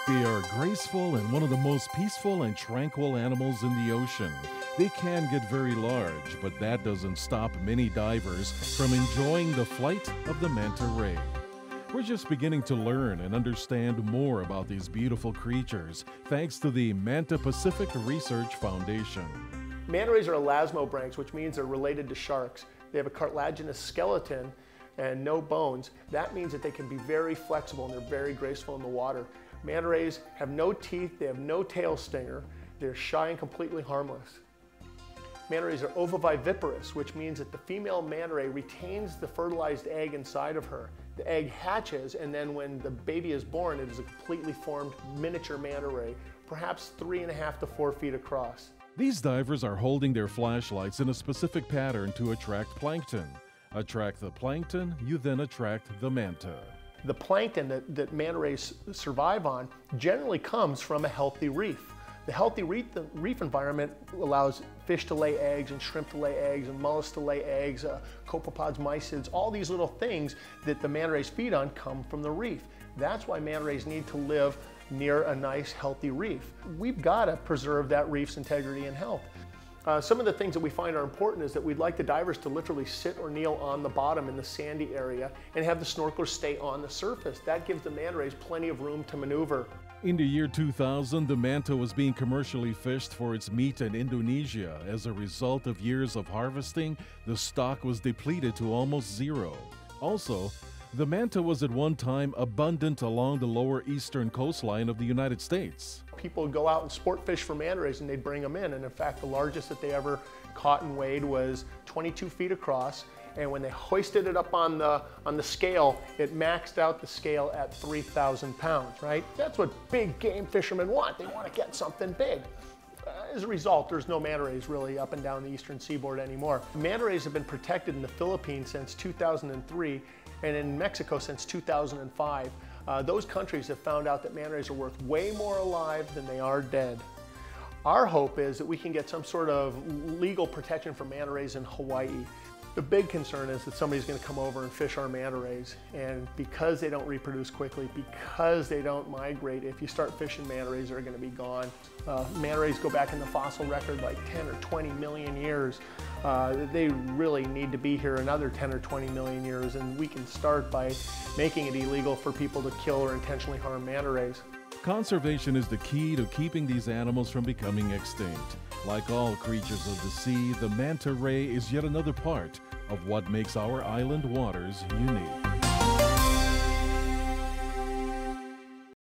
They are graceful and one of the most peaceful and tranquil animals in the ocean. They can get very large, but that doesn't stop many divers from enjoying the flight of the manta ray. We're just beginning to learn and understand more about these beautiful creatures thanks to the Manta Pacific Research Foundation. Manta rays are elasmobranchs, which means they're related to sharks. They have a cartilaginous skeleton and no bones. That means that they can be very flexible and they're very graceful in the water. Manta rays have no teeth, they have no tail stinger, they're shy and completely harmless. Manta rays are ovoviviparous, which means that the female manta ray retains the fertilized egg inside of her. The egg hatches, and then when the baby is born, it is a completely formed miniature manta ray, perhaps 3.5 to 4 feet across. These divers are holding their flashlights in a specific pattern to attract plankton. Attract the plankton, you then attract the manta. The plankton that manta rays survive on generally comes from a healthy reef. The healthy reef environment allows fish to lay eggs and shrimp to lay eggs and mollusks to lay eggs, copepods, mysids, all these little things that the manta rays feed on come from the reef. That's why manta rays need to live near a nice healthy reef. We've got to preserve that reef's integrity and health. Some of the things that we find are important is that we'd like the divers to literally sit or kneel on the bottom in the sandy area and have the snorkelers stay on the surface. That gives the manta rays plenty of room to maneuver. In the year 2000, the manta was being commercially fished for its meat in Indonesia. As a result of years of harvesting, the stock was depleted to almost zero. Also, the manta was at one time abundant along the lower eastern coastline of the United States. People would go out and sport fish for manta rays and they'd bring them in. And in fact, the largest that they ever caught and weighed was 22 feet across. And when they hoisted it up on the scale, it maxed out the scale at 3,000 pounds, right? That's what big game fishermen want. They want to get something big. As a result, there's no manta rays really up and down the eastern seaboard anymore. Manta rays have been protected in the Philippines since 2003 and in Mexico since 2005. Those countries have found out that manta rays are worth way more alive than they are dead. Our hope is that we can get some sort of legal protection for manta rays in Hawaii. The big concern is that somebody's going to come over and fish our manta rays, and because they don't reproduce quickly, because they don't migrate, if you start fishing manta rays, they're going to be gone. Manta rays go back in the fossil record like 10 or 20 million years. They really need to be here another 10 or 20 million years, and we can start by making it illegal for people to kill or intentionally harm manta rays. Conservation is the key to keeping these animals from becoming extinct. Like all creatures of the sea, the manta ray is yet another part of what makes our island waters unique.